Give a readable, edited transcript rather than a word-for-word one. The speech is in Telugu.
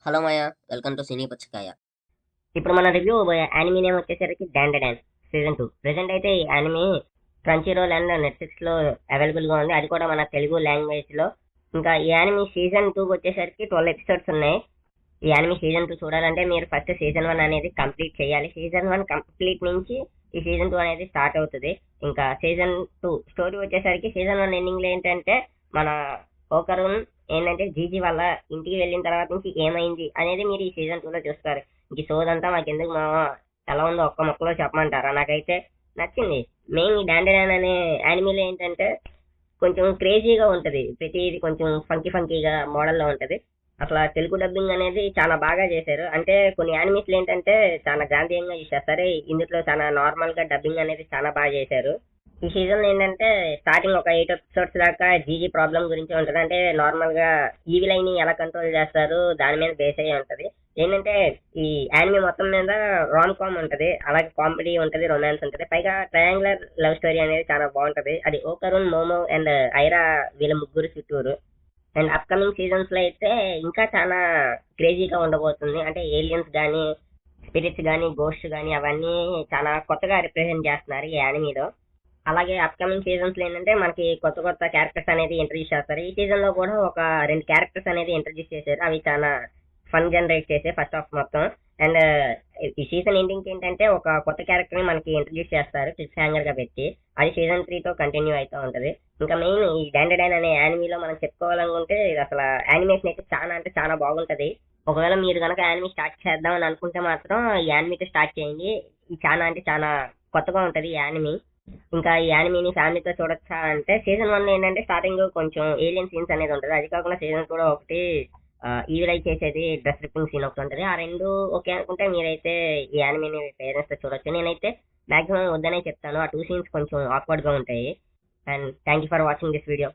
Hello Maya, welcome to cine Puchakaya. ఇప్పుడు మన రివ్యూ యానిమీ నేమ్ వచ్చేసరికి డాండ్ డాన్స్ సీజన్ 2. ప్రెసెంట్ అయితే ఈ anime Crunchyroll and Netflix లో అవైలబుల్ గా ఉంది, అది కూడా మన తెలుగు లాంగ్వేజ్ లో. ఇంకా ఈ యానిమీ సీజన్ 2 వచ్చేసరికి 12 ఎపిసోడ్స్ ఉన్నాయి. ఈ యానిమీ సీజన్ 2 చూడాలంటే మీరు ఫస్ట్ సీజన్ 1 అనేది కంప్లీట్ చేయాలి. సీజన్ 1 కంప్లీట్ నుంచి ఈ సీజన్ 2 అనేది స్టార్ట్ అవుతుంది. ఇంకా సీజన్ 2 స్టోరీ వచ్చేసరికి సీజన్ 1 ఎండింగ్ లో ఏంటంటే మన ఓకరున్ ఏంటంటే జీజీ వాళ్ళ ఇంటికి వెళ్ళిన తర్వాత నుంచి ఏమైంది అనేది మీరు ఈ సీజన్ 2 లో చూస్తారు. ఇంక సోదంతా మాకు ఎందుకు మా ఎలా ఉందో ఒక్క మొక్కలో చెప్పమంటారా? నాకైతే నచ్చింది. మెయిన్ ఈ డాండెడాన్ అనే యానిమీలో ఏంటంటే కొంచెం క్రేజీగా ఉంటది, ప్రతిది కొంచెం ఫంకీ ఫంకీగా మోడల్లో ఉంటది. అసలు తెలుగు డబ్బింగ్ అనేది చాలా బాగా చేశారు. అంటే కొన్ని యానిమీస్లు ఏంటంటే చాలా గాంధీయంగా చేస్తారు, ఇందులో చాలా నార్మల్ గా డబ్బింగ్ అనేది చాలా బాగా చేశారు. ఈ సీజన్ ఏంటంటే స్టార్టింగ్ ఒక 8 ఎపిసోడ్స్ దాకా జీజీ ప్రాబ్లం గురించి ఉంటది. అంటే నార్మల్ గా ఈవిల్ ని ఎలా కంట్రోల్ చేస్తారు దాని మీద బేస్ అయ్యి ఉంటది. ఏంటంటే ఈ యానిమీ మొత్తం మీద రామ్ కామ్ ఉంటది, అలాగే కామెడీ ఉంటది, రొమాన్స్ ఉంటది, పైగా ట్రయాంగులర్ లవ్ స్టోరీ అనేది చాలా బాగుంటది. అది ఓకరున్, మోమో అండ్ ఐరా వీళ్ళ ముగ్గురు చుట్టూరు. అండ్ అప్కమింగ్ సీజన్స్ లో అయితే ఇంకా చాలా క్రేజీగా ఉండబోతుంది. అంటే ఏలియన్స్ గానీ, స్పిరిట్స్ గానీ, గోస్ట్ గానీ అవన్నీ చాలా కొత్తగా రిప్రజెంట్ చేస్తున్నారు ఈ యానిమీలో. అలాగే అప్కమింగ్ సీజన్స్ లో ఏంటంటే మనకి కొత్త కొత్త క్యారెక్టర్స్ అనేది ఇంట్రడ్యూస్ చేస్తారు. ఈ సీజన్ లో కూడా ఒక 2 క్యారెక్టర్స్ అనేది ఇంట్రడ్యూస్ చేశారు, అవి చాలా ఫన్ జనరేట్ చేసే ఫస్ట్ హాఫ్ మొత్తం. అండ్ ఈ సీజన్ ఎండింగ్ ఏంటంటే ఒక కొత్త క్యారెక్టర్ ని మనకి ఇంట్రడ్యూస్ చేస్తారు క్లిఫ్ హ్యాంగర్ గా పెట్టి, అది సీజన్ 3 తో కంటిన్యూ అవుతూ ఉంటది. ఇంకా మెయిన్ ఈ డాండెడాన్ అనే యానిమీలో మనం చెప్పుకోవాలనుకుంటే ఇది అసలు యానిమేషన్ అయితే చాలా అంటే చాలా బాగుంటది. ఒకవేళ మీరు కనుక యానిమీ స్టార్ట్ చేద్దాం అని అనుకుంటే మాత్రం ఈ యానిమీతో స్టార్ట్ చేయండి. ఇది చాలా అంటే చాలా కొత్తగా ఉంటది ఈ యానిమీ. ఇంకా ఈ యానిమీని ఫ్యామిలీతో చూడొచ్చా అంటే సీజన్ 1 ఏంటంటే స్టార్టింగ్ కొంచెం ఏలియన్ సీన్స్ అనేది ఉంటుంది, అది కాకుండా సీజన్ కూడా ఒకటి ఈవిల్ చేసేది డ్రెస్ రిప్పింగ్ సీన్ ఒకటి ఉంటుంది. ఆ రెండు ఓకే అనుకుంటే మీరైతే ఈ యానిమీని పేరెంట్స్ తో చూడొచ్చు. నేనైతే మాక్సిమం వద్దనే చెప్తాను, ఆ 2 సీన్స్ కొంచెం ఆక్వర్డ్ గా ఉంటాయి. And thank you for watching this video.